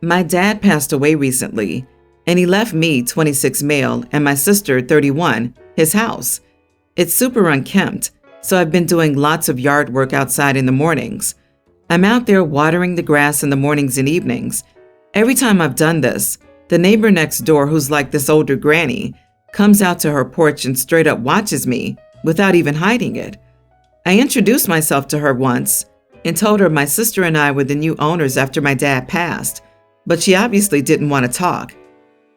My dad passed away recently, and he left me, 26 male, and my sister, 31, his house. It's super unkempt, so I've been doing lots of yard work outside in the mornings. I'm out there watering the grass in the mornings and evenings. Every time I've done this, the neighbor next door, who's like this older granny, comes out to her porch and straight up watches me without even hiding it. I introduced myself to her once and told her my sister and I were the new owners after my dad passed, but she obviously didn't want to talk.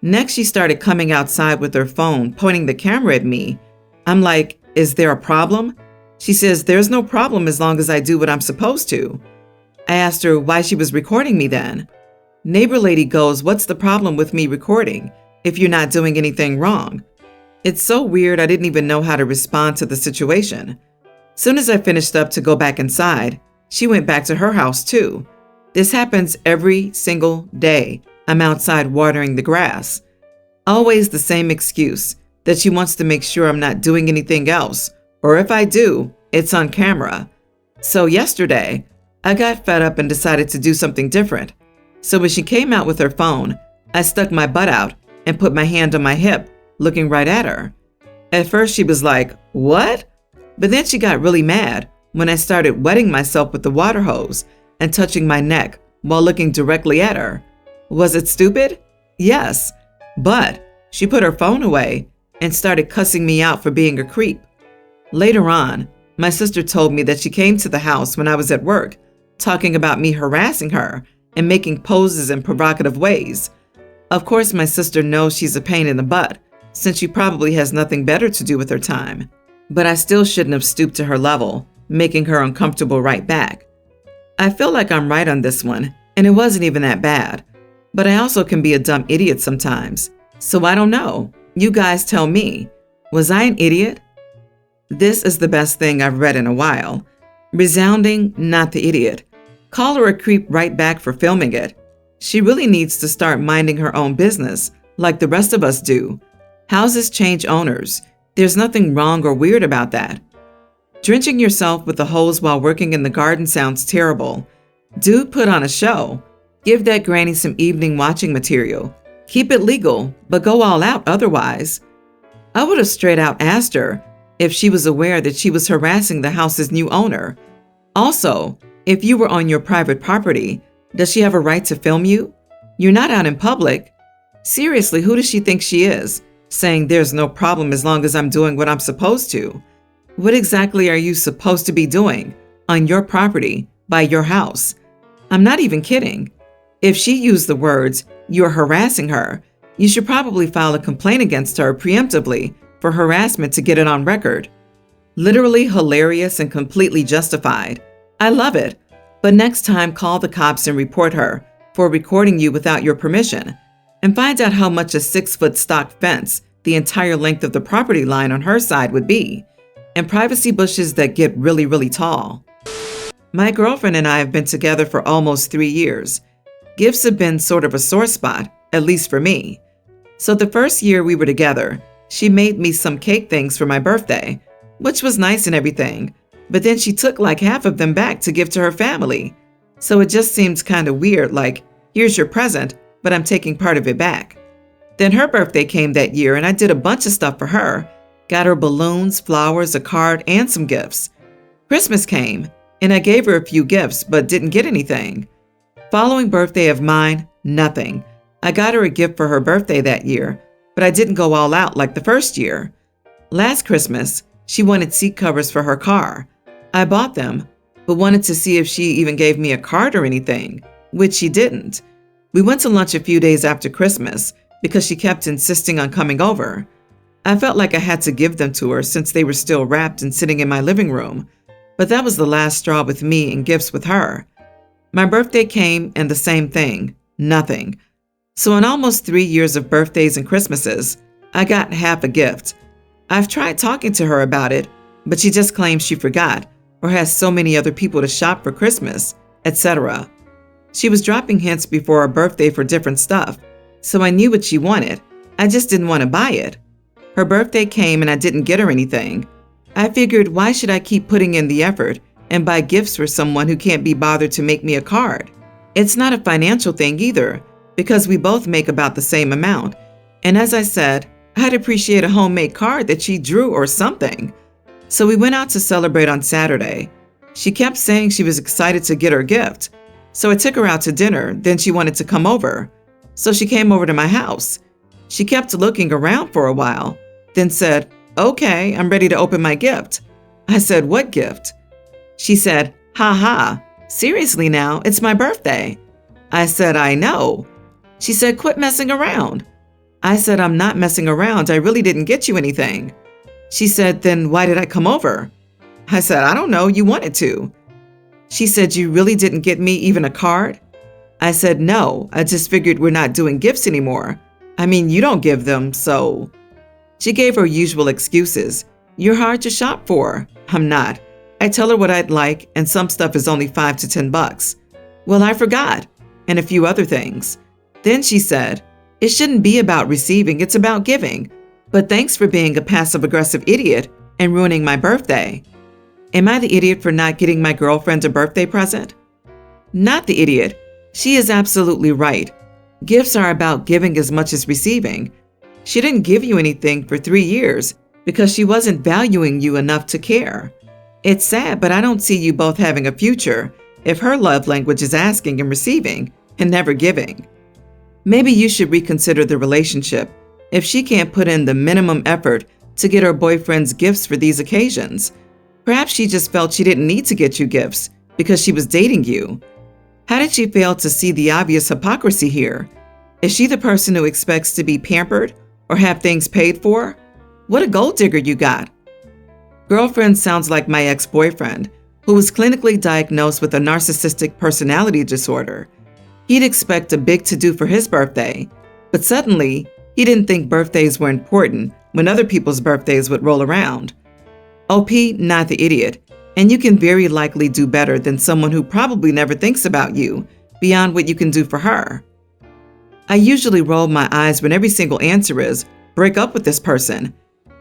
Next, she started coming outside with her phone, pointing the camera at me. I'm like, "Is there a problem?" She says, "There's no problem as long as I do what I'm supposed to." I asked her why she was recording me then. Neighbor lady goes, "What's the problem with me recording if you're not doing anything wrong?" It's so weird, I didn't even know how to respond to the situation. Soon as I finished up to go back inside, she went back to her house too. This happens every single day. I'm outside watering the grass. Always the same excuse, that she wants to make sure I'm not doing anything else, or if I do, it's on camera. So yesterday, I got fed up and decided to do something different. So when she came out with her phone, I stuck my butt out and put my hand on my hip, looking right at her. At first she was like, "What?" But then she got really mad when I started wetting myself with the water hose and touching my neck while looking directly at her. Was it stupid? Yes. But she put her phone away and started cussing me out for being a creep. Later on, my sister told me that she came to the house when I was at work, talking about me harassing her and making poses in provocative ways. Of course, my sister knows she's a pain in the butt, since she probably has nothing better to do with her time. But I still shouldn't have stooped to her level, making her uncomfortable right back. I feel like I'm right on this one, and it wasn't even that bad. But I also can be a dumb idiot sometimes. So I don't know. You guys tell me. Was I an idiot? This is the best thing I've read in a while. Resounding, not the idiot. Call her a creep right back for filming it. She really needs to start minding her own business, like the rest of us do. Houses change owners. There's nothing wrong or weird about that. Drenching yourself with the hose while working in the garden sounds terrible. Dude, put on a show. Give that granny some evening watching material. Keep it legal, but go all out otherwise. I would have straight out asked her if she was aware that she was harassing the house's new owner. Also, if you were on your private property, does she have a right to film you? You're not out in public. Seriously, who does she think she is, saying there's no problem as long as I'm doing what I'm supposed to? What exactly are you supposed to be doing on your property by your house? I'm not even kidding. If she used the words, "You're harassing her," you should probably file a complaint against her preemptively for harassment to get it on record. Literally hilarious and completely justified. I love it. But next time, call the cops and report her for recording you without your permission, and find out how much a 6-foot stock fence, the entire length of the property line on her side, would be, and privacy bushes that get really, really tall. My girlfriend and I have been together for almost 3 years. Gifts have been sort of a sore spot, at least for me. So the first year we were together, she made me some cake things for my birthday, which was nice and everything, but then she took like half of them back to give to her family. So it just seems kind of weird, like, here's your present, but I'm taking part of it back. Then her birthday came that year and I did a bunch of stuff for her. Got her balloons, flowers, a card, and some gifts. Christmas came and I gave her a few gifts, but didn't get anything. Following birthday of mine, nothing. I got her a gift for her birthday that year, but I didn't go all out like the first year. Last Christmas, she wanted seat covers for her car. I bought them, but wanted to see if she even gave me a card or anything, which she didn't. We went to lunch a few days after Christmas because she kept insisting on coming over. I felt like I had to give them to her since they were still wrapped and sitting in my living room, but that was the last straw with me and gifts with her. My birthday came and the same thing, nothing. So in almost 3 years of birthdays and Christmases, I got half a gift. I've tried talking to her about it, but she just claims she forgot or has so many other people to shop for Christmas, etc. She was dropping hints before her birthday for different stuff, so I knew what she wanted. I just didn't want to buy it. Her birthday came and I didn't get her anything. I figured, why should I keep putting in the effort and buy gifts for someone who can't be bothered to make me a card? It's not a financial thing either, because we both make about the same amount. And as I said, I'd appreciate a homemade card that she drew or something. So we went out to celebrate on Saturday. She kept saying she was excited to get her gift. So I took her out to dinner, then she wanted to come over. So she came over to my house. She kept looking around for a while, then said, "Okay, I'm ready to open my gift." I said, "What gift?" She said, "Ha ha, seriously now, it's my birthday." I said, "I know." She said, "Quit messing around." I said, "I'm not messing around. I really didn't get you anything." She said, "Then why did I come over?" I said, "I don't know. You wanted to." She said, "You really didn't get me even a card?" I said, "No, I just figured we're not doing gifts anymore. I mean, you don't give them, so." She gave her usual excuses. "You're hard to shop for." I'm not. I tell her what I'd like, and some stuff is only $5 to $10. Well, I forgot, and a few other things. Then she said, "It shouldn't be about receiving, it's about giving. But thanks for being a passive-aggressive idiot and ruining my birthday." Am I the idiot for not getting my girlfriend a birthday present? Not the idiot. She is absolutely right. Gifts are about giving as much as receiving. She didn't give you anything for 3 years because she wasn't valuing you enough to care. It's sad, but I don't see you both having a future if her love language is asking and receiving and never giving. Maybe you should reconsider the relationship if she can't put in the minimum effort to get her boyfriend's gifts for these occasions. Perhaps she just felt she didn't need to get you gifts because she was dating you. How did she fail to see the obvious hypocrisy here? Is she the person who expects to be pampered or have things paid for? What a gold digger you got. Girlfriend sounds like my ex-boyfriend, who was clinically diagnosed with a narcissistic personality disorder. He'd expect a big to-do for his birthday, but suddenly, he didn't think birthdays were important when other people's birthdays would roll around. OP, not the idiot, and you can very likely do better than someone who probably never thinks about you beyond what you can do for her. I usually roll my eyes when every single answer is, "Break up with this person."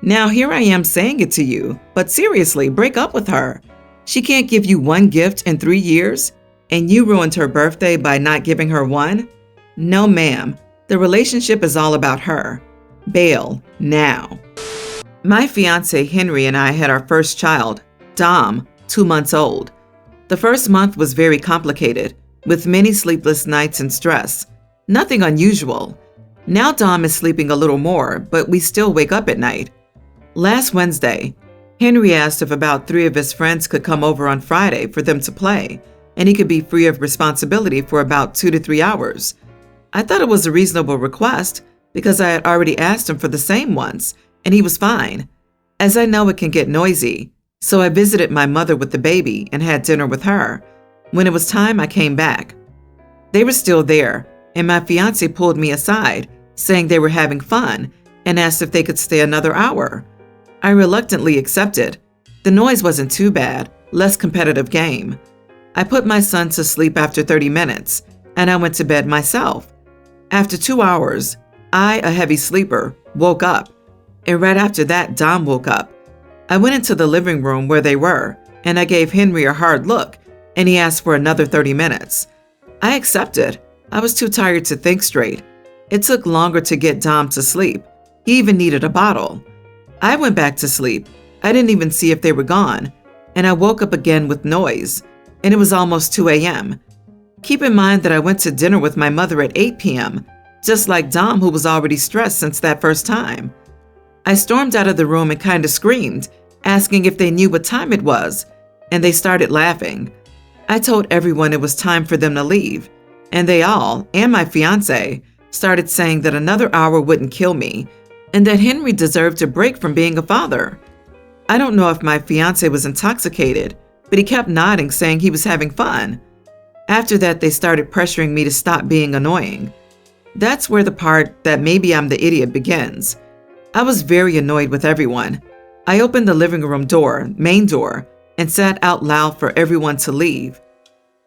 Now here I am saying it to you, but seriously, break up with her. She can't give you one gift in 3 years, and you ruined her birthday by not giving her one? No, ma'am. The relationship is all about her. Bail, now. My fiance Henry and I had our first child, Dom, 2 months old. The first month was very complicated, with many sleepless nights and stress. Nothing unusual. Now Dom is sleeping a little more, but we still wake up at night. Last Wednesday, Henry asked if about 3 of his friends could come over on Friday for them to play, and he could be free of responsibility for about 2 to 3 hours. I thought it was a reasonable request because I had already asked him for the same once, and he was fine. As I know it can get noisy, so I visited my mother with the baby and had dinner with her. When it was time, I came back. They were still there, and my fiance pulled me aside, saying they were having fun, and asked if they could stay another hour. I reluctantly accepted. The noise wasn't too bad, less competitive game. I put my son to sleep after 30 minutes, and I went to bed myself. After 2 hours, I, a heavy sleeper, woke up. And right after that, Dom woke up. I went into the living room where they were, and I gave Henry a hard look, and he asked for another 30 minutes. I accepted. I was too tired to think straight. It took longer to get Dom to sleep. He even needed a bottle. I went back to sleep. I didn't even see if they were gone, and I woke up again with noise, and it was almost 2 a.m. Keep in mind that I went to dinner with my mother at 8 p.m., just like Dom, who was already stressed since that first time. I stormed out of the room and kind of screamed, asking if they knew what time it was, and they started laughing. I told everyone it was time for them to leave, and they all, and my fiance, started saying that another hour wouldn't kill me, and that Henry deserved a break from being a father. I don't know if my fiance was intoxicated, but he kept nodding, saying he was having fun. After that, they started pressuring me to stop being annoying. That's where the part that maybe I'm the idiot begins. I was very annoyed with everyone. I opened the living room door, main door, and said out loud for everyone to leave.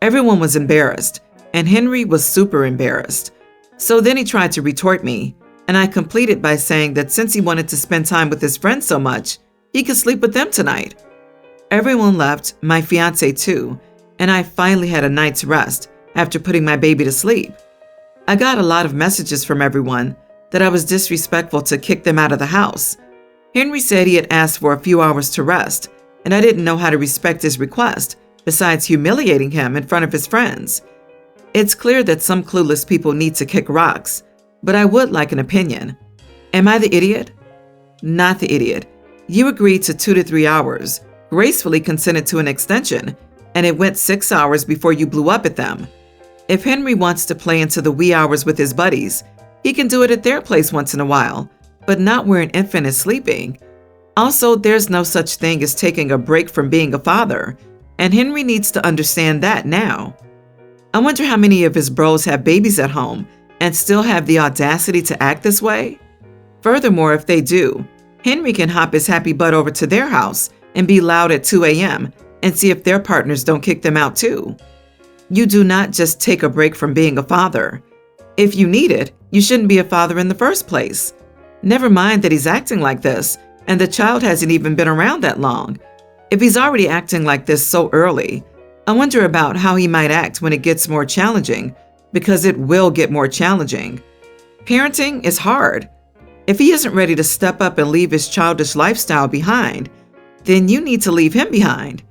Everyone was embarrassed, and Henry was super embarrassed. So then he tried to retort me, and I completed by saying that since he wanted to spend time with his friends so much, he could sleep with them tonight. Everyone left, my fiance too, and I finally had a night's rest after putting my baby to sleep. I got a lot of messages from everyone that I was disrespectful to kick them out of the house. Henry said he had asked for a few hours to rest, and I didn't know how to respect his request, besides humiliating him in front of his friends. It's clear that some clueless people need to kick rocks, but I would like an opinion. Am I the idiot? Not the idiot. You agreed to 2 to 3 hours, gracefully consented to an extension, and it went 6 hours before you blew up at them. If Henry wants to play into the wee hours with his buddies, he can do it at their place once in a while, but not where an infant is sleeping. Also, there's no such thing as taking a break from being a father, and Henry needs to understand that now. I wonder how many of his bros have babies at home and still have the audacity to act this way? Furthermore, if they do, Henry can hop his happy butt over to their house and be loud at 2 a.m. and see if their partners don't kick them out too. You do not just take a break from being a father. If you need it, you shouldn't be a father in the first place. Never mind that he's acting like this, and the child hasn't even been around that long. If he's already acting like this so early, I wonder about how he might act when it gets more challenging, because it will get more challenging. Parenting is hard. If he isn't ready to step up and leave his childish lifestyle behind, then you need to leave him behind.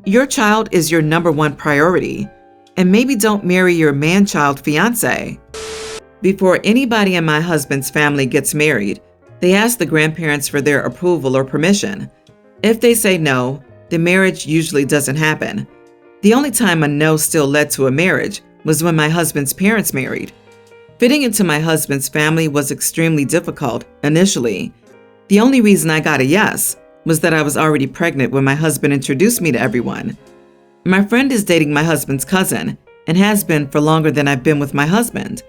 Your child is your #1 priority, and maybe don't marry your man-child fiance. Before anybody in my husband's family gets married, they ask the grandparents for their approval or permission. If they say no, the marriage usually doesn't happen. The only time a no still led to a marriage was when my husband's parents married. Fitting into my husband's family was extremely difficult initially. The only reason I got a yes was that I was already pregnant when my husband introduced me to everyone. My friend is dating my husband's cousin and has been for longer than I've been with my husband.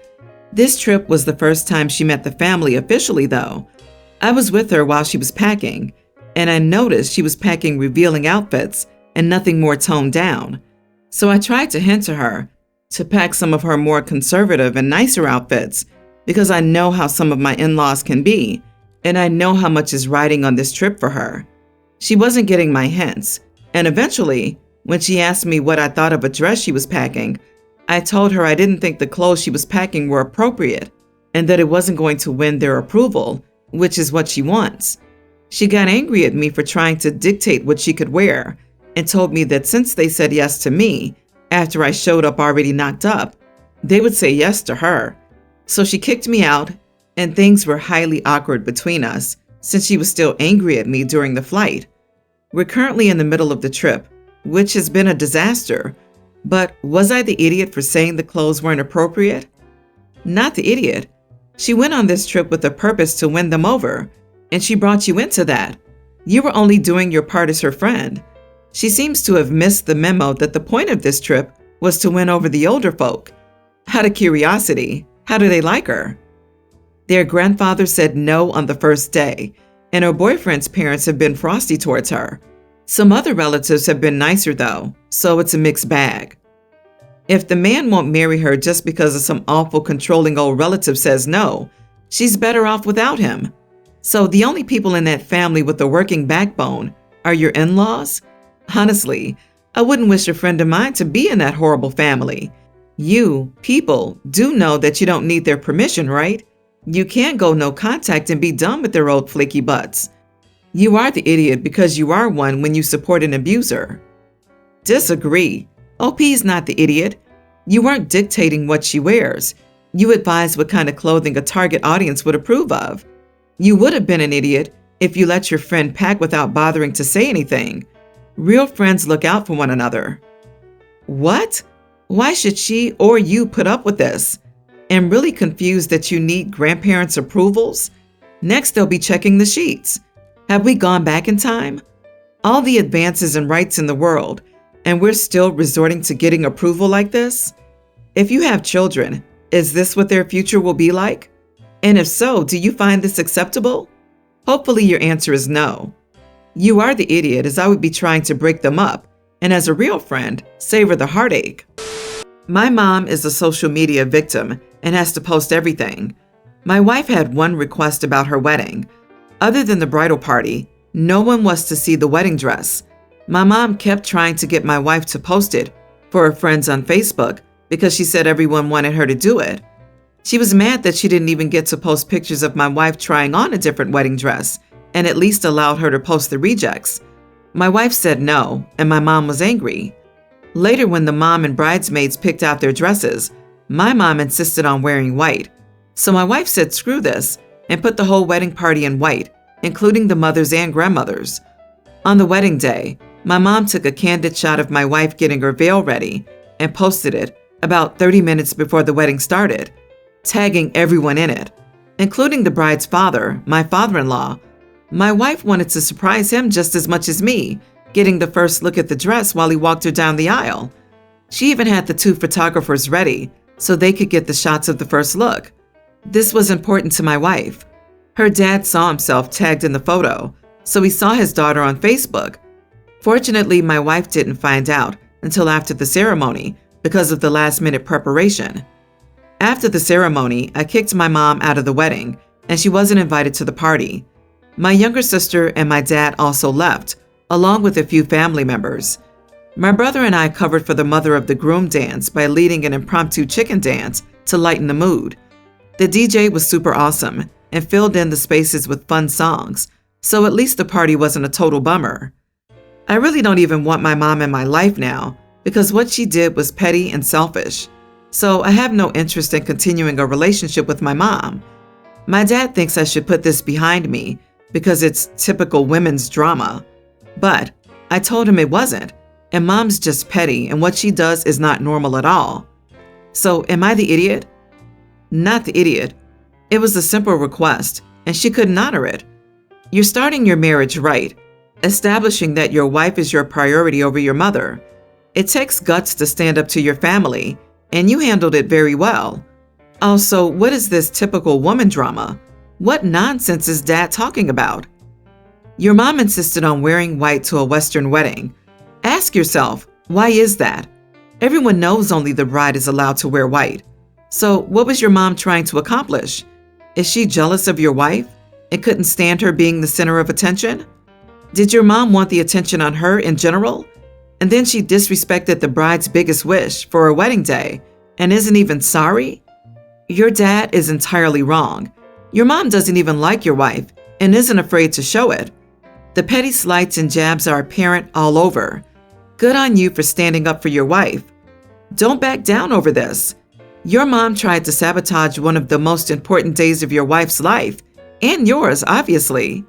This trip was the first time she met the family officially, though. I was with her while she was packing, and I noticed she was packing revealing outfits and nothing more toned down. So I tried to hint to her to pack some of her more conservative and nicer outfits, because I know how some of my in-laws can be, and I know how much is riding on this trip for her. She wasn't getting my hints, and eventually, when she asked me what I thought of a dress she was packing, I told her I didn't think the clothes she was packing were appropriate, and that it wasn't going to win their approval, which is what she wants. She got angry at me for trying to dictate what she could wear, and told me that since they said yes to me, after I showed up already knocked up, they would say yes to her. So she kicked me out, and things were highly awkward between us since she was still angry at me during the flight. We're currently in the middle of the trip, which has been a disaster. But was I the idiot for saying the clothes weren't appropriate? Not the idiot. She went on this trip with a purpose to win them over, and she brought you into that. You were only doing your part as her friend. She seems to have missed the memo that the point of this trip was to win over the older folk. Out of curiosity, how do they like her? Their grandfather said no on the first day, and her boyfriend's parents have been frosty towards her. Some other relatives have been nicer though, so it's a mixed bag. If the man won't marry her just because of some awful controlling old relative says no, she's better off without him. So the only people in that family with a working backbone are your in-laws? Honestly, I wouldn't wish a friend of mine to be in that horrible family. You, people, do know that you don't need their permission, right? You can't go no contact and be done with their old flaky butts. You are the idiot because you are one when you support an abuser. Disagree. OP's not the idiot. You weren't dictating what she wears. You advised what kind of clothing a target audience would approve of. You would have been an idiot if you let your friend pack without bothering to say anything. Real friends look out for one another. What? Why should she or you put up with this? I'm really confused that you need grandparents' approvals. Next, they'll be checking the sheets. Have we gone back in time? All the advances and rights in the world, and we're still resorting to getting approval like this? If you have children, is this what their future will be like? And if so, do you find this acceptable? Hopefully your answer is no. You are the idiot, as I would be trying to break them up, and as a real friend, savor the heartache. My mom is a social media victim and has to post everything. My wife had one request about her wedding. Other than the bridal party, no one was to see the wedding dress. My mom kept trying to get my wife to post it for her friends on Facebook because she said everyone wanted her to do it. She was mad that she didn't even get to post pictures of my wife trying on a different wedding dress and at least allowed her to post the rejects. My wife said no, and my mom was angry. Later, when the mom and bridesmaids picked out their dresses, my mom insisted on wearing white. So my wife said screw this and put the whole wedding party in white, including the mothers and grandmothers. On the wedding day, my mom took a candid shot of my wife getting her veil ready and posted it about 30 minutes before the wedding started, tagging everyone in it, including the bride's father, my father-in-law. My wife wanted to surprise him just as much as me, getting the first look at the dress while he walked her down the aisle. She even had the 2 photographers ready so they could get the shots of the first look. This was important to my wife. Her dad saw himself tagged in the photo, so he saw his daughter on Facebook. Fortunately, my wife didn't find out until after the ceremony because of the last-minute preparation. After the ceremony, I kicked my mom out of the wedding, and she wasn't invited to the party. My younger sister and my dad also left, along with a few family members. My brother and I covered for the mother of the groom dance by leading an impromptu chicken dance to lighten the mood. The DJ was super awesome and filled in the spaces with fun songs, so at least the party wasn't a total bummer. I really don't even want my mom in my life now because what she did was petty and selfish, so I have no interest in continuing a relationship with my mom. My dad thinks I should put this behind me because it's typical women's drama, but I told him it wasn't, and mom's just petty and what she does is not normal at all. So am I the idiot? Not the idiot. It was a simple request, and she couldn't honor it. You're starting your marriage right, establishing that your wife is your priority over your mother. It takes guts to stand up to your family, and you handled it very well. Also, what is this typical woman drama? What nonsense is Dad talking about? Your mom insisted on wearing white to a Western wedding. Ask yourself, why is that? Everyone knows only the bride is allowed to wear white. So what was your mom trying to accomplish? Is she jealous of your wife and couldn't stand her being the center of attention? Did your mom want the attention on her in general? And then she disrespected the bride's biggest wish for her wedding day and isn't even sorry? Your dad is entirely wrong. Your mom doesn't even like your wife and isn't afraid to show it. The petty slights and jabs are apparent all over. Good on you for standing up for your wife. Don't back down over this. Your mom tried to sabotage one of the most important days of your wife's life, and yours, obviously.